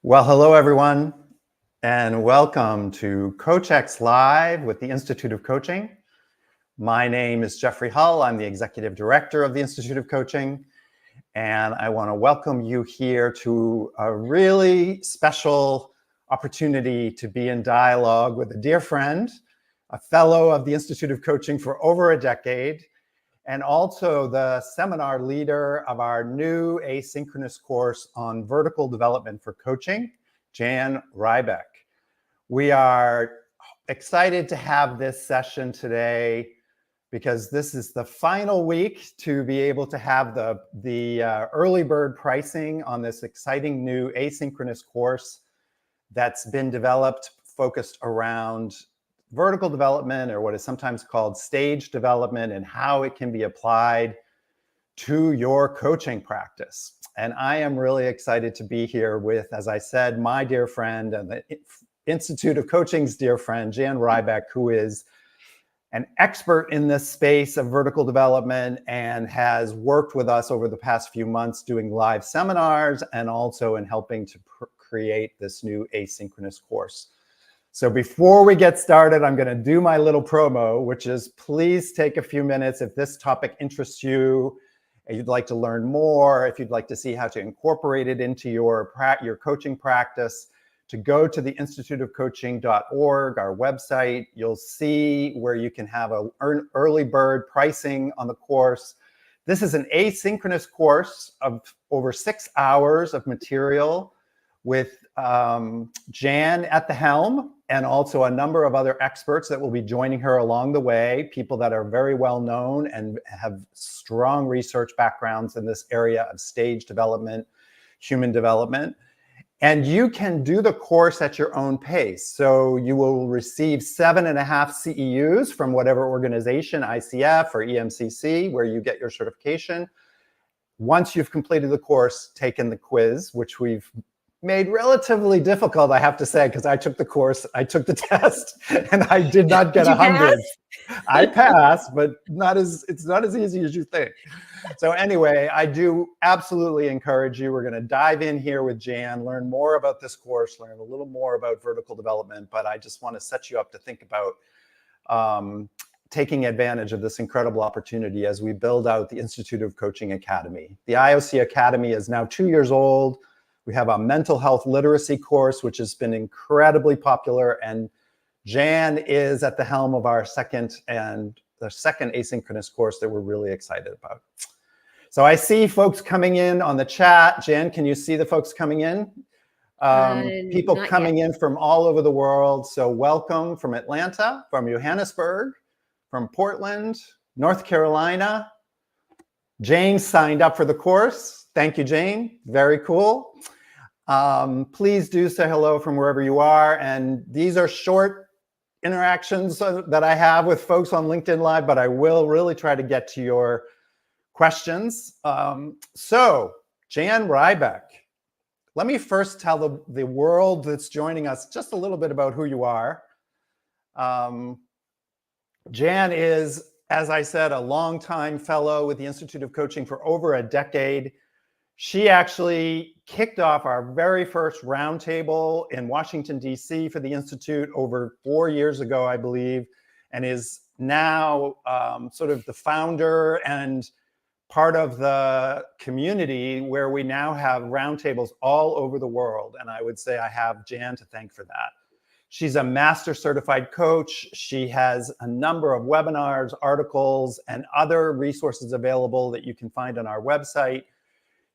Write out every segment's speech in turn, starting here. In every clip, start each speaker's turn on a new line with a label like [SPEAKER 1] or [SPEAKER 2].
[SPEAKER 1] Well, hello, everyone, and welcome to CoachX Live with the Institute of Coaching. My name is Jeffrey Hull. I'm the Executive Director of the Institute of Coaching, and I want to welcome you here to a really special opportunity to be in dialogue with a dear friend, a fellow of the Institute of Coaching for over a decade, and also the seminar leader of our new asynchronous course on vertical development for coaching, Jan Rybeck. We are excited to have this session today because this is the final week to be able to have the early bird pricing on this exciting new asynchronous course that's been developed, focused around vertical development, or what is sometimes called stage development, and how it can be applied to your coaching practice. And I am really excited to be here with, as I said, my dear friend and the Institute of Coaching's dear friend, Jan Rybeck, who is an expert in this space of vertical development and has worked with us over the past few months doing live seminars and also in helping to create this new asynchronous course. So before we get started, I'm going to do my little promo, which is please take a few minutes if this topic interests you, and you'd like to learn more, if you'd like to see how to incorporate it into your coaching practice, to go to the instituteofcoaching.org, our website. You'll see where you can have an early bird pricing on the course. This is an asynchronous course of over 6 hours of material with Jan at the helm, and also a number of other experts that will be joining her along the way, people that are very well known and have strong research backgrounds in this area of stage development, human development. And you can do the course at your own pace. So you will receive 7.5 CEUs from whatever organization, ICF or EMCC, where you get your certification. Once you've completed the course, taken the quiz, which we've made relatively difficult, I have to say, because I took the course, I took the test, and I did not get 100. I passed, but it's not as easy as you think. So anyway, I do absolutely encourage you. We're going to dive in here with Jan, learn more about this course, learn a little more about vertical development, but I just want to set you up to think about taking advantage of this incredible opportunity as we build out the Institute of Coaching Academy. The IOC Academy is now 2 years old. We have a mental health literacy course, which has been incredibly popular, and Jan is at the helm of our second asynchronous course that we're really excited about. So I see folks coming in on the chat. Jan, can you see the folks coming in? People coming in from all over the world. So welcome from Atlanta, from Johannesburg, from Portland, North Carolina. Jane signed up for the course. Thank you, Jane. Very cool. Please do say hello from wherever you are. And these are short interactions that I have with folks on LinkedIn Live, but I will really try to get to your questions. So, Jan Rybeck, let me first tell the world that's joining us just a little bit about who you are. Jan is, as I said, a longtime fellow with the Institute of Coaching for over a decade. She actually kicked off our very first roundtable in Washington, D.C. for the Institute over 4 years ago, I believe, and is now sort of the founder and part of the community where we now have roundtables all over the world. And I would say I have Jan to thank for that. She's a master certified coach. She has a number of webinars, articles, and other resources available that you can find on our website.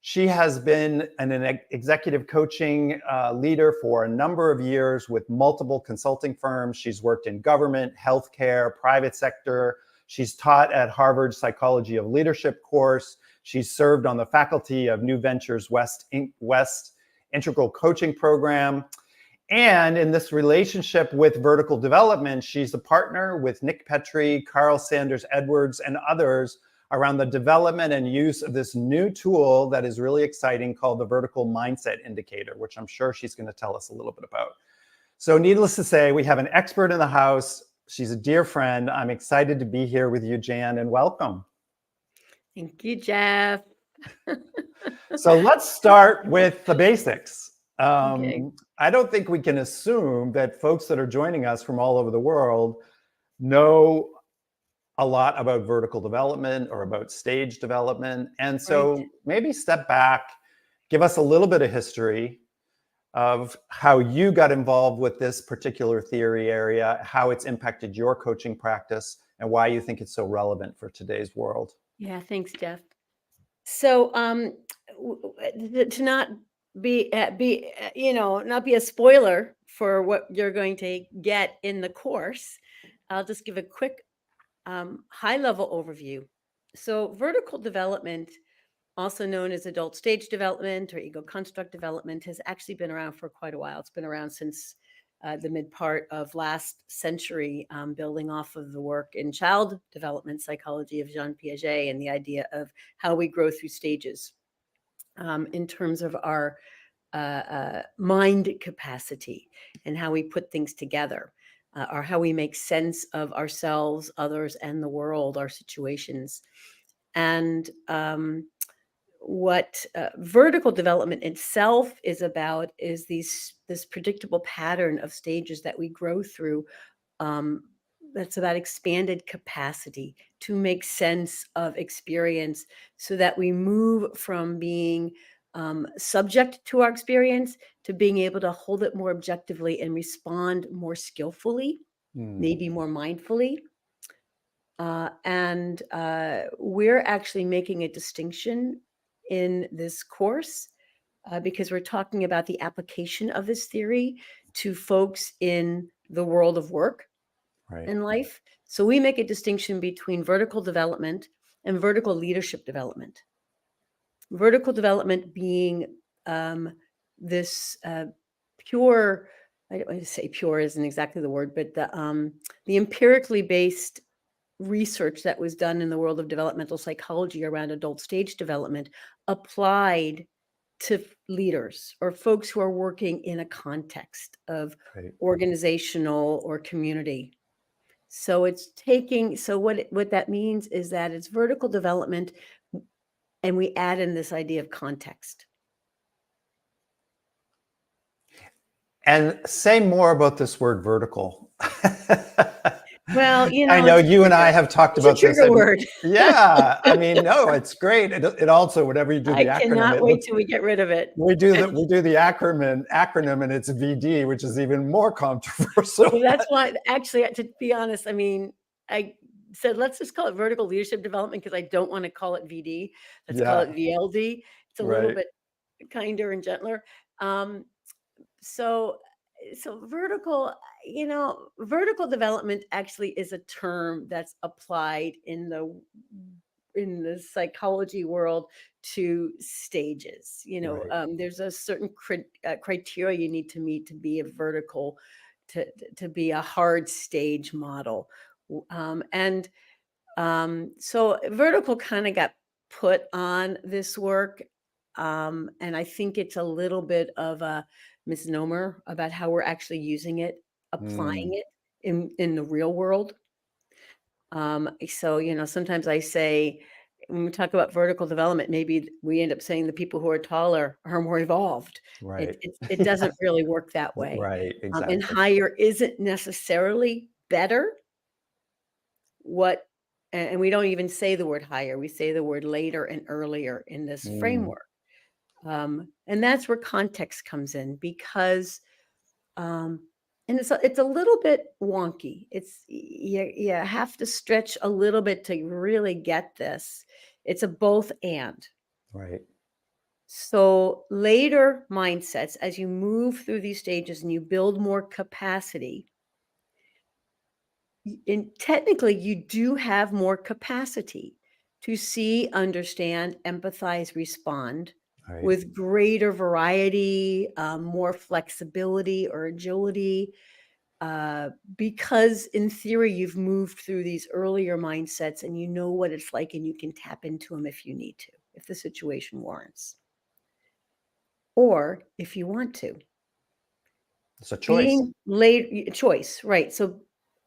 [SPEAKER 1] She has been an executive coaching leader for a number of years with multiple consulting firms. She's worked in government, healthcare, private sector. She's taught at Harvard Psychology of Leadership course. She's served on the faculty of New Ventures West Integral Coaching Program. And in this relationship with vertical development, she's a partner with Nick Petrie, Carl Sanders Edwards, and others around the development and use of this new tool that is really exciting called the Vertical Mindset Indicator, which I'm sure she's going to tell us a little bit about. So needless to say, we have an expert in the house. She's a dear friend. I'm excited to be here with you, Jan, and welcome.
[SPEAKER 2] Thank you, Jeff.
[SPEAKER 1] So let's start with the basics.
[SPEAKER 2] Okay.
[SPEAKER 1] I don't think we can assume that folks that are joining us from all over the world know a lot about vertical development or about stage development. And
[SPEAKER 2] Right.
[SPEAKER 1] so maybe step back, give us a little bit of history of how you got involved with this particular theory area, how it's impacted your coaching practice, and why you think it's so relevant for today's world.
[SPEAKER 2] Yeah. Thanks, Jeff. So, to not not be a spoiler for what you're going to get in the course, I'll just give a quick high level overview. So, vertical development, also known as adult stage development or ego construct development, has actually been around for quite a while. It's been around since the mid part of last century, building off of the work in child development psychology of Jean Piaget and the idea of how we grow through stages in terms of our mind capacity and how we put things together. Or how we make sense of ourselves, others, and the world, our situations. And what vertical development itself is about is this predictable pattern of stages that we grow through. That's about expanded capacity to make sense of experience so that we move from being subject to our experience to being able to hold it more objectively and respond more skillfully, maybe more mindfully. And we're actually making a distinction in this course because we're talking about the application of this theory to folks in the world of work
[SPEAKER 1] Right.
[SPEAKER 2] and life. So we make a distinction between vertical development and vertical leadership development. Vertical development being this pure, I don't want to say pure isn't exactly the word, but the empirically based research that was done in the world of developmental psychology around adult stage development applied to leaders or folks who are working in a context of organizational or community. So it's what that means is that it's vertical development, and we add in this idea of context.
[SPEAKER 1] And say more about this word vertical.
[SPEAKER 2] Well,
[SPEAKER 1] I know you and I have talked about this.
[SPEAKER 2] Trigger word.
[SPEAKER 1] Yeah, I mean, no, it's great. It also, whenever you do the
[SPEAKER 2] I
[SPEAKER 1] acronym,
[SPEAKER 2] cannot wait till we get rid of it.
[SPEAKER 1] we do the acronym, and it's VD, which is even more controversial.
[SPEAKER 2] Well, that's why, actually, to be honest, I mean, I said let's just call it vertical leadership development because I don't want to call it VD. Let's call it VLD. It's a little bit kinder and gentler. So vertical, vertical development actually is a term that's applied in the psychology world to stages. There's a certain criteria you need to meet to be a vertical, to be a hard stage model. So vertical kind of got put on this work. And I think it's a little bit of a misnomer about how we're actually using it, applying it in the real world. So, sometimes I say, when we talk about vertical development, maybe we end up saying the people who are taller are more evolved.
[SPEAKER 1] Right.
[SPEAKER 2] It doesn't really work that way.
[SPEAKER 1] Right, exactly.
[SPEAKER 2] And higher isn't necessarily better. And we don't even say the word higher. We say the word later and earlier in this framework. And that's where context comes in because, and it's a little bit wonky. It's you have to stretch a little bit to really get this. It's a both and.
[SPEAKER 1] Right.
[SPEAKER 2] So later mindsets, as you move through these stages and you build more capacity, and technically you do have more capacity to see, understand, empathize, respond with greater variety, more flexibility or agility, because in theory you've moved through these earlier mindsets and you know what it's like and you can tap into them if you need to, if the situation warrants, or if you want to.
[SPEAKER 1] It's a choice.
[SPEAKER 2] Choice, right? So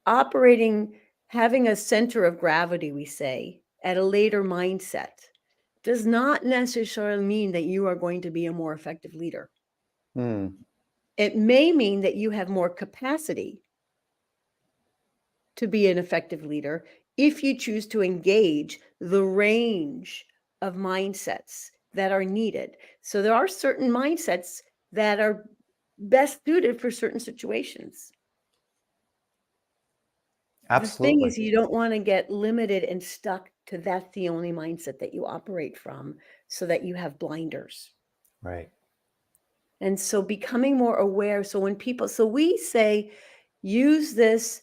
[SPEAKER 2] having a center of gravity, we say, at a later mindset does not necessarily mean that you are going to be a more effective leader.
[SPEAKER 1] Mm,
[SPEAKER 2] It may mean that you have more capacity to be an effective leader if you choose to engage the range of mindsets that are needed. So there are certain mindsets that are best suited for certain situations. The thing
[SPEAKER 1] absolutely.
[SPEAKER 2] is, you don't want to get limited and stuck to that's the only mindset that you operate from so that you have blinders.
[SPEAKER 1] Right.
[SPEAKER 2] And so becoming more aware. So when people, so we say, use this,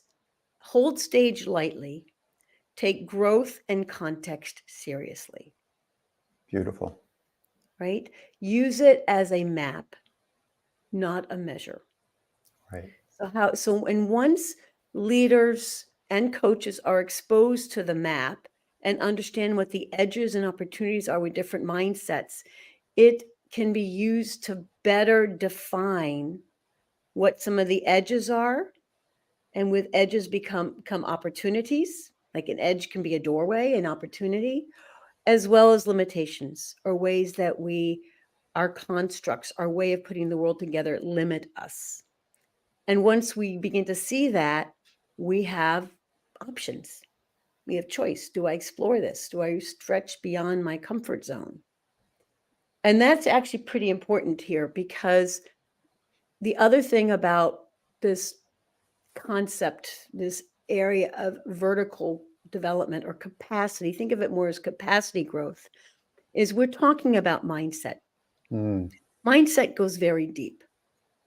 [SPEAKER 2] hold stage lightly, take growth and context seriously,
[SPEAKER 1] Beautiful.
[SPEAKER 2] right? Use it as a map, not a measure.
[SPEAKER 1] Right.
[SPEAKER 2] And once leaders and coaches are exposed to the map and understand what the edges and opportunities are with different mindsets, it can be used to better define what some of the edges are. And with edges come opportunities. Like an edge can be a doorway, an opportunity, as well as limitations or ways that our constructs, our way of putting the world together limit us. And once we begin to see that, we have options. We have choice. Do I explore this? Do I stretch beyond my comfort zone? And that's actually pretty important here, because the other thing about this concept, this area of vertical development or capacity, think of it more as capacity growth, is we're talking about mindset.
[SPEAKER 1] Mm,
[SPEAKER 2] Mindset goes very deep.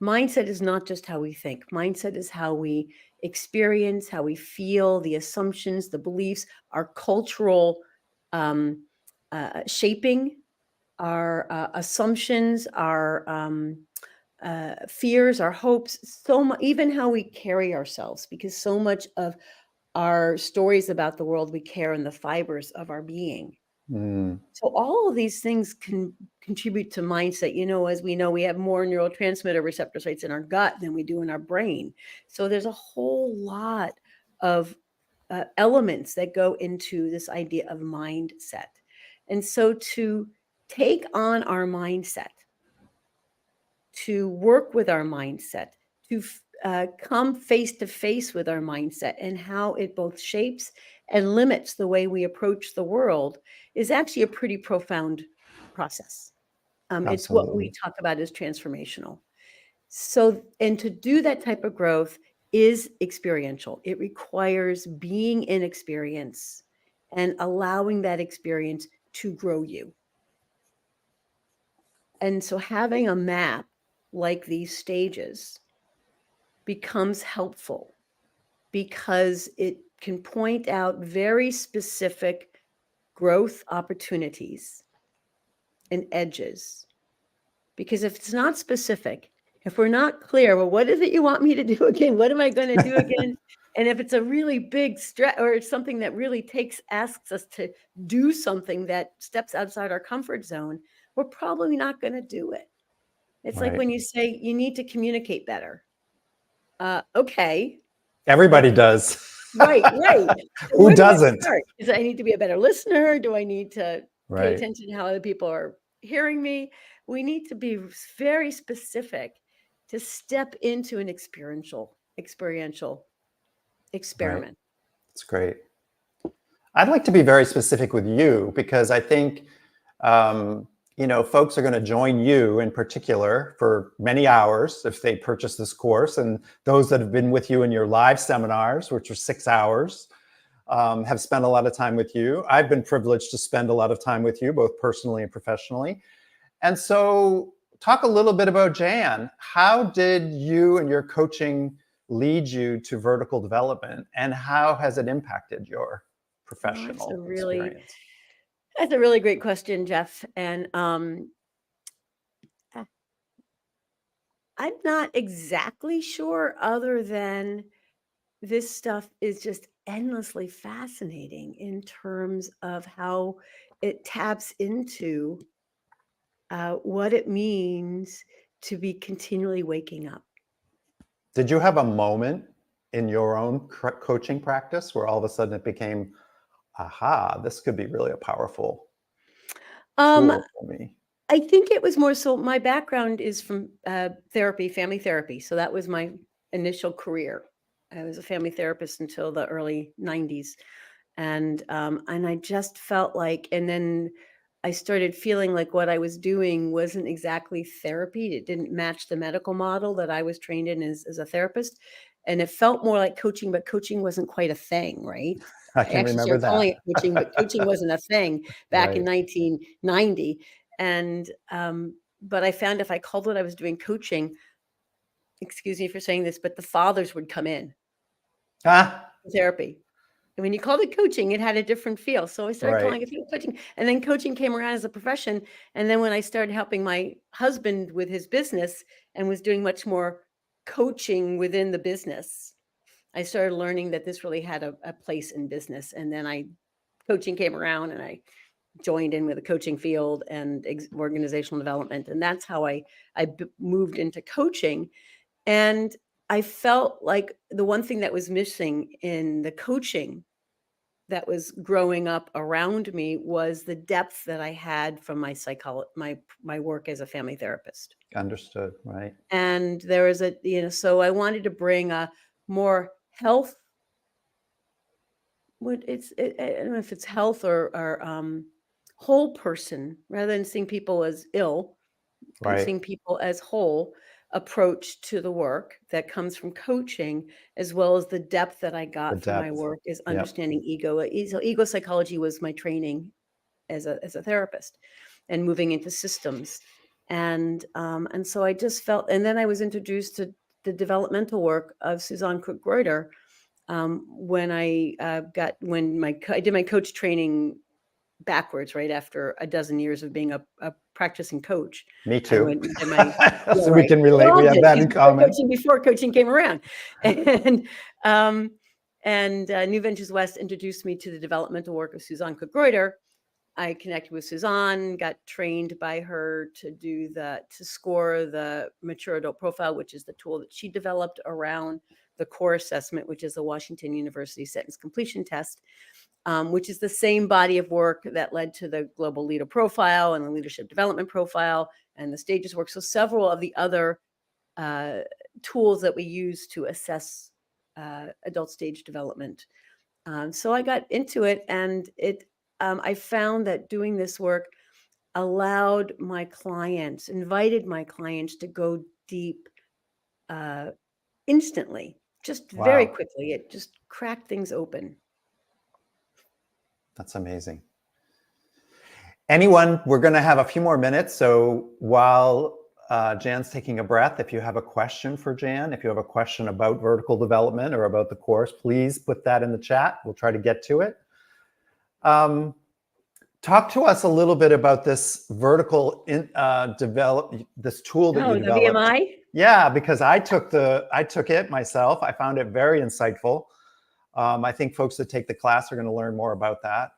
[SPEAKER 2] Mindset is not just how we think. Mindset is how we experience, how we feel, the assumptions, the beliefs, our cultural shaping, our assumptions, our fears, our hopes, so much, even how we carry ourselves, because so much of our stories about the world we carry in the fibers of our being.
[SPEAKER 1] mm,
[SPEAKER 2] So all of these things can contribute to mindset. As we know, we have more neurotransmitter receptor sites in our gut than we do in our brain. So there's a whole lot of elements that go into this idea of mindset. And so to take on our mindset, to work with our mindset, to come face to face with our mindset and how it both shapes and limits the way we approach the world is actually a pretty profound process. It's what we
[SPEAKER 1] absolutely.
[SPEAKER 2] talk about as transformational. So, and to do that type of growth is experiential. It requires being in experience and allowing that experience to grow you. And so having a map like these stages becomes helpful because it can point out very specific growth opportunities and edges. Because if it's not specific, if we're not clear, well, what is it you want me to do again? What am I going to do again? And if it's a really big stretch, or it's something that really asks us to do something that steps outside our comfort zone, we're probably not going to do it. It's like
[SPEAKER 1] Right.
[SPEAKER 2] when you say you need to communicate better. Okay.
[SPEAKER 1] Everybody does.
[SPEAKER 2] Right. So
[SPEAKER 1] Who
[SPEAKER 2] where do I
[SPEAKER 1] doesn't?
[SPEAKER 2] start? Is I need to be a better listener? Do I need to pay
[SPEAKER 1] Right.
[SPEAKER 2] attention to how other people are hearing me? We need to be very specific to step into an experiential
[SPEAKER 1] Right.
[SPEAKER 2] experiment.
[SPEAKER 1] It's great. I'd like to be very specific with you because I think, um, folks are going to join you in particular for many hours if they purchase this course. And those that have been with you in your live seminars, which are 6 hours, have spent a lot of time with you. I've been privileged to spend a lot of time with you, both personally and professionally. And so, talk a little bit about Jan. How did you and your coaching lead you to vertical development, and how has it impacted your
[SPEAKER 2] Oh,
[SPEAKER 1] professional experience?
[SPEAKER 2] that's a really great question, Jeff. And uh, I'm not exactly sure, other than this stuff is just endlessly fascinating in terms of how it taps into what it means to be continually waking up.
[SPEAKER 1] Did you have a moment in your own coaching practice where all of a sudden it became, aha, this could be really a powerful
[SPEAKER 2] Um,
[SPEAKER 1] tool for me?
[SPEAKER 2] I think it was more so my background is from therapy, family therapy. So that was my initial career. I was a family therapist until the early 90s. And I just felt like, and then I started feeling like what I was doing wasn't exactly therapy. It didn't match the medical model that I was trained in as a therapist. And it felt more like coaching, but coaching wasn't quite a thing, right?
[SPEAKER 1] I
[SPEAKER 2] I
[SPEAKER 1] can
[SPEAKER 2] actually
[SPEAKER 1] remember
[SPEAKER 2] started calling
[SPEAKER 1] that.
[SPEAKER 2] it coaching, but coaching wasn't a thing back in
[SPEAKER 1] Right.
[SPEAKER 2] 1990. And but I found if I called what I was doing coaching, excuse me for saying this, but the fathers would come in
[SPEAKER 1] Ah,
[SPEAKER 2] therapy. And when you called it coaching, it had a different feel. So I started
[SPEAKER 1] right.
[SPEAKER 2] calling it coaching. And then coaching came around as a profession. And then when I started helping my husband with his business and was doing much more coaching within the business, I started learning that this really had a place in business. And then coaching came around and I joined in with the coaching field and organizational development. And that's how I moved into coaching. And I felt like the one thing that was missing in the coaching that was growing up around me was the depth that I had from my my work as a family therapist.
[SPEAKER 1] Understood. Right.
[SPEAKER 2] And there was so I wanted to bring a more health, I don't know if it's health or whole person rather than seeing people as ill,
[SPEAKER 1] Right.
[SPEAKER 2] seeing people as whole approach to the work that comes from coaching, as well as the depth that I
[SPEAKER 1] The
[SPEAKER 2] got from my
[SPEAKER 1] depth.
[SPEAKER 2] work is
[SPEAKER 1] Yep.
[SPEAKER 2] understanding ego. So ego psychology was my training as a therapist and moving into systems. And so I just felt, and then I was introduced to the developmental work of Suzanne Cook-Greuter when I did my coach training backwards, right after a dozen years of being a practicing coach.
[SPEAKER 1] Me
[SPEAKER 2] I
[SPEAKER 1] too.
[SPEAKER 2] went and did my yeah,
[SPEAKER 1] So we
[SPEAKER 2] right.
[SPEAKER 1] can
[SPEAKER 2] We
[SPEAKER 1] relate.
[SPEAKER 2] all
[SPEAKER 1] We have
[SPEAKER 2] did
[SPEAKER 1] that
[SPEAKER 2] because
[SPEAKER 1] in
[SPEAKER 2] we started
[SPEAKER 1] common.
[SPEAKER 2] coaching before coaching came around. And um, New Ventures West introduced me to the developmental work of Suzanne Cook-Greuter. I connected with Suzanne, got trained by her to score the mature adult profile, which is the tool that she developed around the core assessment, which is the Washington University sentence completion test, which is the same body of work that led to the global leader profile and the leadership development profile and the stages work. So several of the other uh, tools that we use to assess adult stage development. So I got into it, and I found that doing this work invited my clients to go deep instantly, just very
[SPEAKER 1] Wow.
[SPEAKER 2] quickly. It just cracked things open.
[SPEAKER 1] That's amazing. Anyone, we're going to have a few more minutes. So while Jan's taking a breath, if you have a question for Jan, if you have a question about vertical development or about the course, please put that in the chat. We'll try to get to it. Talk to us a little bit about this vertical this tool that you
[SPEAKER 2] The
[SPEAKER 1] developed.
[SPEAKER 2] VMI?
[SPEAKER 1] Yeah, because I took it myself. I found it very insightful. I think folks that take the class are going to learn more about that.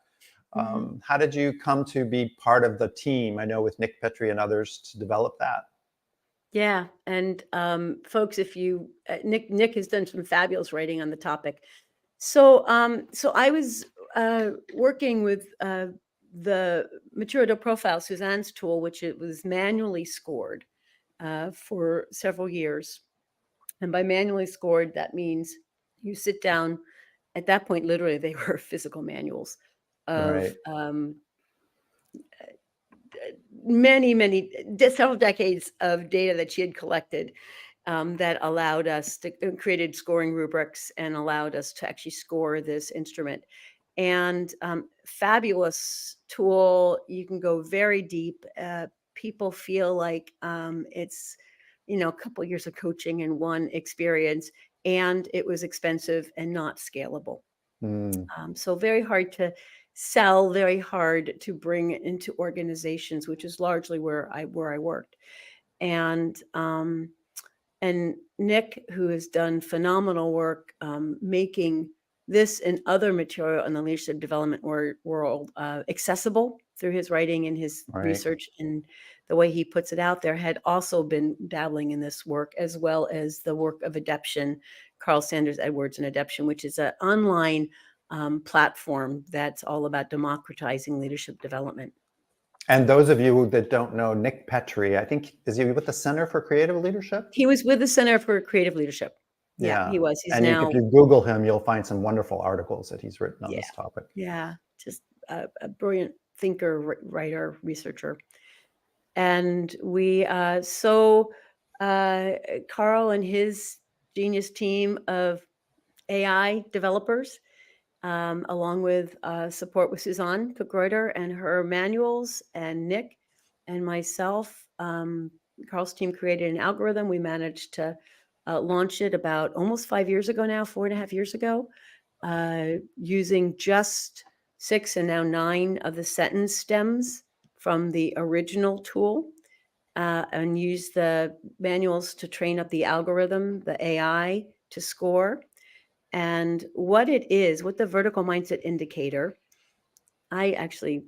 [SPEAKER 1] How did you come to be part of the team? I know with Nick Petrie and others to develop that.
[SPEAKER 2] Yeah, and folks, if you Nick has done some fabulous writing on the topic. So I was working with the mature adult profile, Suzanne's tool, which it was manually scored for several years. And by manually scored, that means you sit down. At that point, literally, they were physical manuals of
[SPEAKER 1] Right.
[SPEAKER 2] several decades of data that she had collected that allowed us to created scoring rubrics and allowed us to actually score this instrument. And fabulous tool. You can go very deep. People feel like it's a couple years of coaching and one experience, and it was expensive and not scalable. So very hard to sell, very hard to bring into organizations, which is largely where I worked. And Nick, who has done phenomenal work making this and other material in the leadership development world accessible through his writing and his
[SPEAKER 1] Right.
[SPEAKER 2] research, and the way he puts it out there, had also been dabbling in this work, as well as the work of Adeption, Carl Sanders Edwards and Adeption, which is an online platform that's all about democratizing leadership development.
[SPEAKER 1] And those of you that don't know, Nick Petrie, I think, is he with the Center for Creative Leadership?
[SPEAKER 2] He was with the Center for Creative Leadership. Yeah,
[SPEAKER 1] Yeah.
[SPEAKER 2] he was. He's
[SPEAKER 1] And if
[SPEAKER 2] now,
[SPEAKER 1] you Google him, you'll find some wonderful articles that he's written on
[SPEAKER 2] yeah,
[SPEAKER 1] this topic.
[SPEAKER 2] yeah, just a brilliant thinker, writer, researcher. And Carl and his genius team of AI developers, along with support with Suzanne Cookreuter and her manuals, and Nick and myself. Carl's team created an algorithm. We managed to launch it about almost 5 years ago now, 4.5 years ago, using just 6 and now 9 of the sentence stems from the original tool, and use the manuals to train up the algorithm, the AI, to score. And what the vertical mindset indicator, I actually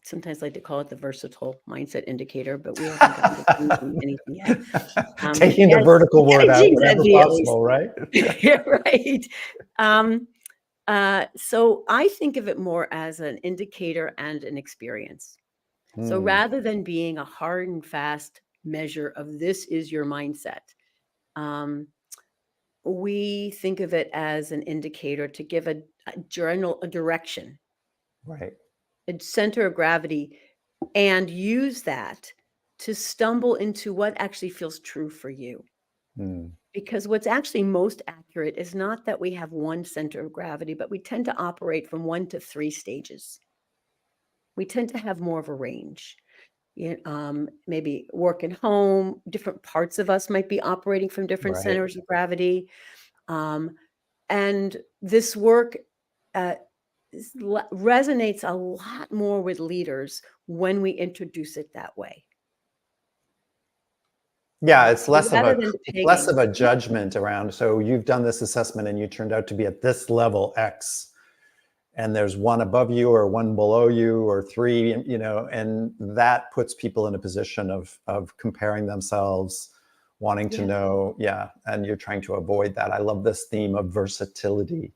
[SPEAKER 2] sometimes like to call it the versatile mindset indicator, but we haven't gotten to changing anything yet.
[SPEAKER 1] Taking the vertical word out whenever
[SPEAKER 2] at least.
[SPEAKER 1] possible, right?
[SPEAKER 2] Yeah, right. So I think of it more as an indicator and an experience. So rather than being a hard and fast measure of this is your mindset, we think of it as an indicator to give a direction,
[SPEAKER 1] Right.
[SPEAKER 2] a center of gravity, and use that to stumble into what actually feels true for you. Because what's actually most accurate is not that we have one center of gravity, but we tend to operate from 1 to 3 stages. We tend to have more of a range. Maybe work and home, different parts of us might be operating from different
[SPEAKER 1] Right.
[SPEAKER 2] centers of gravity. And this work resonates a lot more with leaders when we introduce it that way.
[SPEAKER 1] Yeah, it's less
[SPEAKER 2] Rather
[SPEAKER 1] of
[SPEAKER 2] than
[SPEAKER 1] a
[SPEAKER 2] pegging.
[SPEAKER 1] judgment around. So you've done this assessment and you turned out to be at this level X, and there's one above you or one below you or 3, and that puts people in a position of comparing themselves, wanting to
[SPEAKER 2] Yeah.
[SPEAKER 1] know, and you're trying to avoid that. I love this theme of versatility,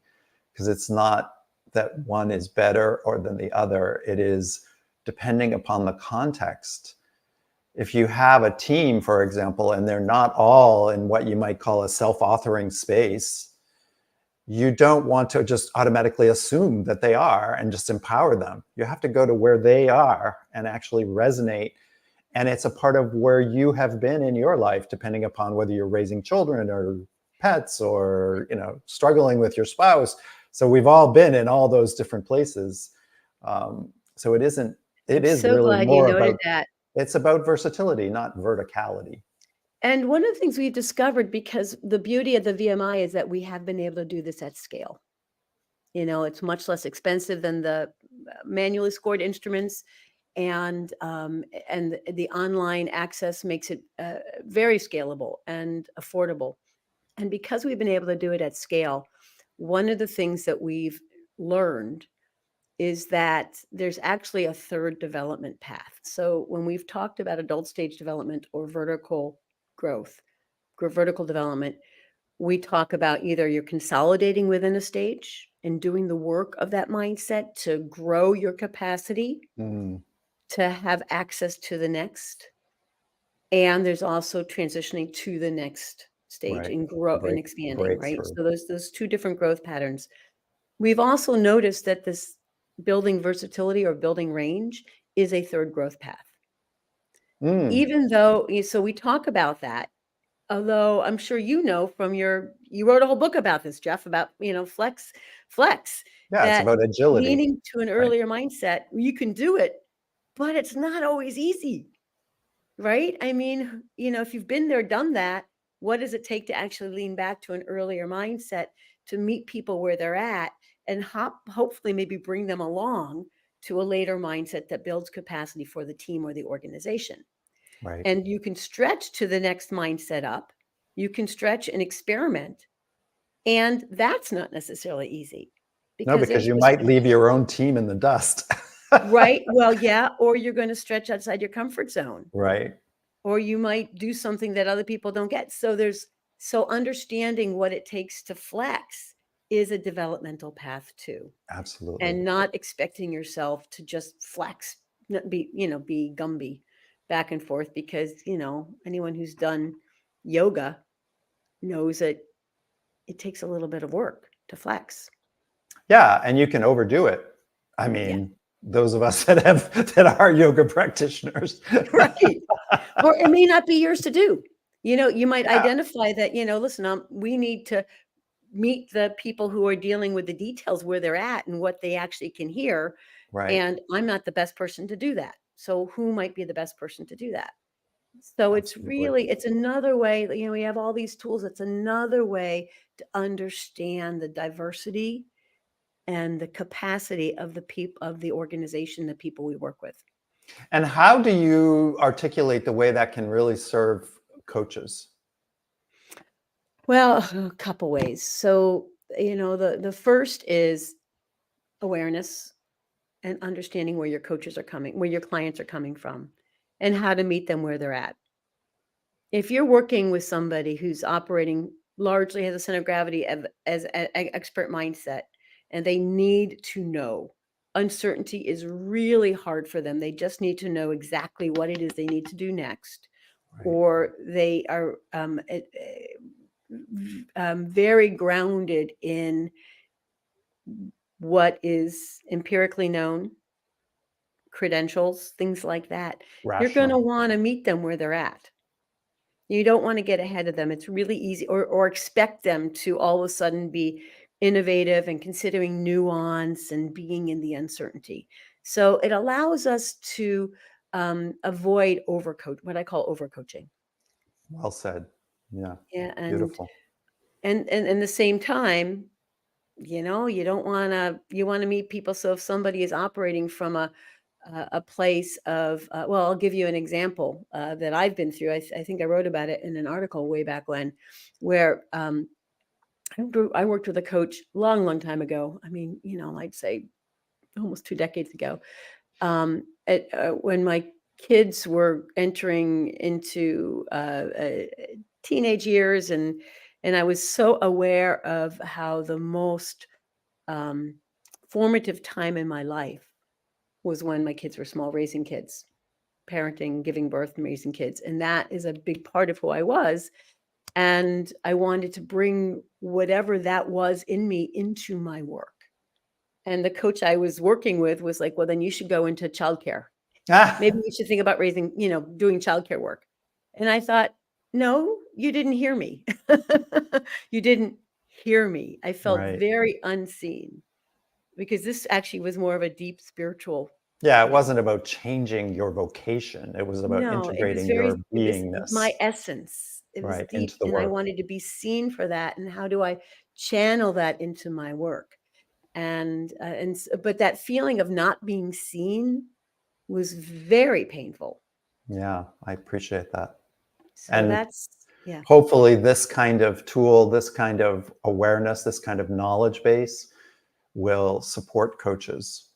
[SPEAKER 1] because it's not that one is better or than the other. It is depending upon the context. If you have a team, for example, and they're not all in what you might call a self-authoring space, you don't want to just automatically assume that they are and just empower them. You have to go to where they are and actually resonate. And it's a part of where you have been in your life, depending upon whether you're raising children or pets or, struggling with your spouse. So we've all been in all those different places. So it is
[SPEAKER 2] So
[SPEAKER 1] really
[SPEAKER 2] glad you
[SPEAKER 1] more
[SPEAKER 2] noted
[SPEAKER 1] about,
[SPEAKER 2] that.
[SPEAKER 1] it's about versatility, not verticality.
[SPEAKER 2] And one of the things we've discovered, because the beauty of the VMI is that we have been able to do this at scale. It's much less expensive than the manually scored instruments, and the online access makes it very scalable and affordable. And because we've been able to do it at scale, one of the things that we've learned is that there's actually a third development path. So when we've talked about adult stage development or vertical growth, vertical development, we talk about either you're consolidating within a stage and doing the work of that mindset to grow your capacity to have access to the next. And there's also transitioning to the next stage and grow and expanding, right?
[SPEAKER 1] Breakthrough.
[SPEAKER 2] So those 2 different growth patterns. We've also noticed that this building versatility or building range is a third growth path. Even though, so we talk about that, although I'm sure from you wrote a whole book about this, Jeff, about, flex,
[SPEAKER 1] Yeah, it's
[SPEAKER 2] that
[SPEAKER 1] about agility.
[SPEAKER 2] leaning to an earlier mindset, you can do it, but it's not always easy, right? I mean, if you've been there, done that, what does it take to actually lean back to an earlier mindset to meet people where they're at and hopefully maybe bring them along to a later mindset that builds capacity for the team or the organization?
[SPEAKER 1] Right.
[SPEAKER 2] And you can stretch to the next mindset up. You can stretch and experiment. And that's not necessarily easy
[SPEAKER 1] No,
[SPEAKER 2] because
[SPEAKER 1] because
[SPEAKER 2] there's
[SPEAKER 1] you
[SPEAKER 2] this,
[SPEAKER 1] might leave your own team in the dust.
[SPEAKER 2] right? Well, yeah. Or you're going to stretch outside your comfort zone,
[SPEAKER 1] Right.
[SPEAKER 2] or you might do something that other people don't get. So understanding what it takes to flex is a developmental path too.
[SPEAKER 1] Absolutely.
[SPEAKER 2] And not expecting yourself to just flex not be, be Gumby back and forth, because, anyone who's done yoga knows that it takes a little bit of work to flex.
[SPEAKER 1] Yeah, and you can overdo it. I mean, those of us that are yoga practitioners.
[SPEAKER 2] Right. Or it may not be yours to do. You might identify that, listen, we need to meet the people who are dealing with the details, where they're at and what they actually can hear.
[SPEAKER 1] Right.
[SPEAKER 2] And I'm not the best person to do that. So who might be the best person to do that? So
[SPEAKER 1] Absolutely.
[SPEAKER 2] it's another way, we have all these tools. It's another way to understand the diversity and the capacity of the organization, the people we work with.
[SPEAKER 1] And how do you articulate the way that can really serve coaches?
[SPEAKER 2] Well, a couple ways. So, the first is awareness and understanding where your where your clients are coming from, and how to meet them where they're at. If you're working with somebody who's operating largely has a center of gravity as an expert mindset, and they need to know, uncertainty is really hard for them. They just need to know exactly what it is they need to do next,
[SPEAKER 1] Right.
[SPEAKER 2] or they are very grounded in what is empirically known, credentials, things like that. You're going to
[SPEAKER 1] Rational.
[SPEAKER 2] want to meet them where they're at. You don't want to get ahead of them. It's really easy, or expect them to all of a sudden be innovative and considering nuance and being in the uncertainty. So it allows us to avoid what I call overcoaching.
[SPEAKER 1] Well said. Yeah.
[SPEAKER 2] Yeah,
[SPEAKER 1] Beautiful.
[SPEAKER 2] and the same time, you want to meet people. So if somebody is operating from a place of, well, I'll give you an example that I've been through. I think I wrote about it in an article way back when, where I worked with a coach long time ago. I mean, I'd say almost 2 decades ago, when my kids were entering into teenage years, and I was so aware of how the most formative time in my life was when my kids were small, raising kids, parenting, giving birth, and raising kids. And that is a big part of who I was. And I wanted to bring whatever that was in me into my work. And the coach I was working with was like, well, then you should go into childcare. Maybe you should think about doing childcare work. And I thought, no, you didn't hear me. You didn't hear me. I felt
[SPEAKER 1] Right.
[SPEAKER 2] very unseen, because this actually was more of a deep spiritual.
[SPEAKER 1] Yeah, it wasn't about changing your vocation. It was about
[SPEAKER 2] No,
[SPEAKER 1] integrating your
[SPEAKER 2] it was
[SPEAKER 1] beingness,
[SPEAKER 2] my essence. It was
[SPEAKER 1] right,
[SPEAKER 2] deep,
[SPEAKER 1] into the
[SPEAKER 2] and I
[SPEAKER 1] work.
[SPEAKER 2] wanted to be seen for that. And how do I channel that into my work? But that feeling of not being seen was very painful.
[SPEAKER 1] Yeah, I appreciate that.
[SPEAKER 2] So
[SPEAKER 1] And
[SPEAKER 2] that's, yeah.
[SPEAKER 1] hopefully this kind of tool, this kind of awareness, this kind of knowledge base will support coaches.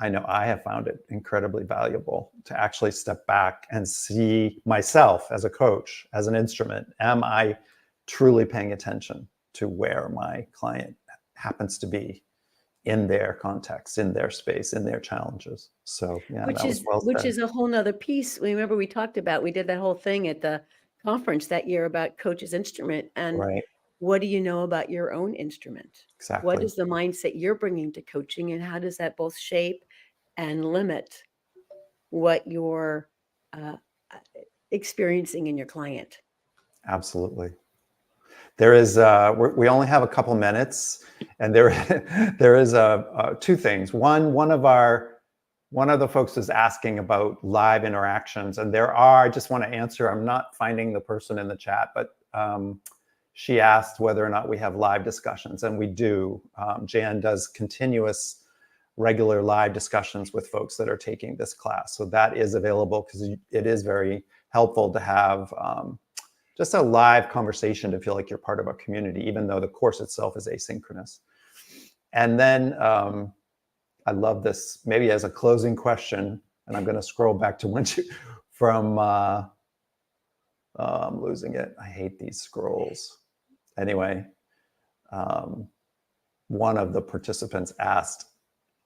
[SPEAKER 1] I know I have found it incredibly valuable to actually step back and see myself as a coach, as an instrument. Am I truly paying attention to where my client happens to be in their context, in their space, in their challenges? So yeah,
[SPEAKER 2] Which
[SPEAKER 1] that was
[SPEAKER 2] is
[SPEAKER 1] well
[SPEAKER 2] which
[SPEAKER 1] said.
[SPEAKER 2] is a whole nother piece. Remember, we did that whole thing at the conference that year about coach's instrument, and
[SPEAKER 1] Right,
[SPEAKER 2] what do you know about your own instrument? What
[SPEAKER 1] exactly.
[SPEAKER 2] is the mindset you're bringing to coaching, and how does that both shape and limit what you're uh, uh, experiencing in your client?
[SPEAKER 1] Absolutely. There is, we only have a couple minutes, and there, there is two things. One of the folks is asking about live interactions, and I just want to answer, I'm not finding the person in the chat, but she asked whether or not we have live discussions, and we do. Jan does continuous, regular live discussions with folks that are taking this class. So that is available, because it is very helpful to have just a live conversation to feel like you're part of a community, even though the course itself is asynchronous. And then I love this, maybe as a closing question, and I'm going to scroll back to from, I'm losing it. I hate these scrolls. Anyway, one of the participants asked,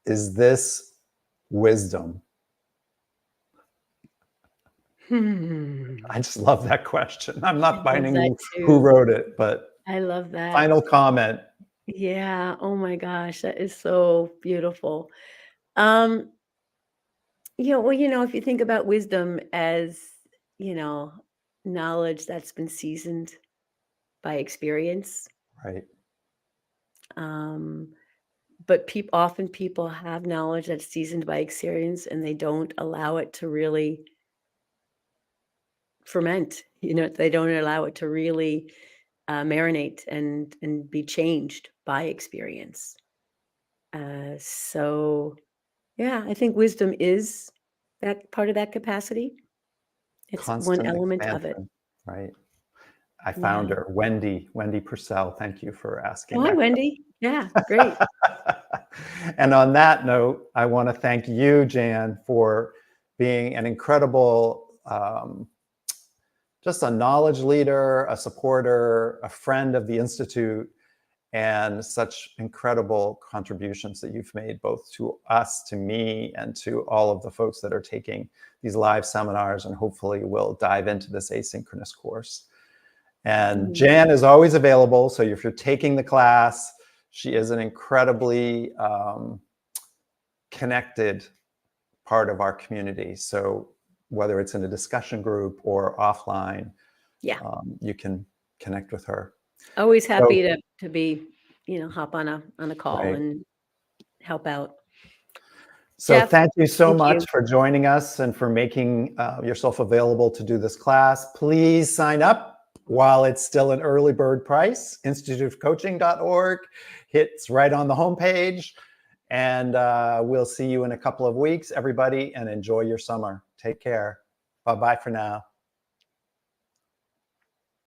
[SPEAKER 1] is this wisdom
[SPEAKER 2] I
[SPEAKER 1] I just love that question. I'm not
[SPEAKER 2] love
[SPEAKER 1] finding
[SPEAKER 2] that
[SPEAKER 1] who
[SPEAKER 2] too.
[SPEAKER 1] wrote it, but
[SPEAKER 2] I love that.
[SPEAKER 1] final comment.
[SPEAKER 2] Yeah. Oh my gosh, that is so beautiful. Um, if you think about wisdom as, you know, knowledge that's been seasoned by experience,
[SPEAKER 1] Right.
[SPEAKER 2] um, but often people have knowledge that's seasoned by experience and they don't allow it to really ferment. They don't allow it to really marinate and be changed by experience. So yeah, I think wisdom is that part of that capacity. It's one
[SPEAKER 1] Constant
[SPEAKER 2] element of it.
[SPEAKER 1] expansion. Right. I found
[SPEAKER 2] Yeah.
[SPEAKER 1] her, Wendy Purcell. Thank you for
[SPEAKER 2] Oh,
[SPEAKER 1] asking
[SPEAKER 2] hi,
[SPEAKER 1] that
[SPEAKER 2] Wendy. Yeah, great.
[SPEAKER 1] question. And on that note, I want to thank you, Jan, for being an incredible, just a knowledge leader, a supporter, a friend of the Institute, and such incredible contributions that you've made both to us, to me, and to all of the folks that are taking these live seminars and hopefully will dive into this asynchronous course. And
[SPEAKER 2] Mm.
[SPEAKER 1] Jan is always available. So if you're taking the class, she is an incredibly connected part of our community. So whether it's in a discussion group or offline,
[SPEAKER 2] Yeah.
[SPEAKER 1] you can connect with her.
[SPEAKER 2] Always
[SPEAKER 1] So,
[SPEAKER 2] happy to be, hop on a call
[SPEAKER 1] right.
[SPEAKER 2] and help out.
[SPEAKER 1] So
[SPEAKER 2] Jeff,
[SPEAKER 1] thank you so
[SPEAKER 2] thank
[SPEAKER 1] much
[SPEAKER 2] you.
[SPEAKER 1] for joining us and for making yourself available to do this class. Please sign up while it's still an early bird price, instituteofcoaching.org. It's right on the homepage. And we'll see you in a couple of weeks, everybody, and enjoy your summer. Take care. Bye-bye for now.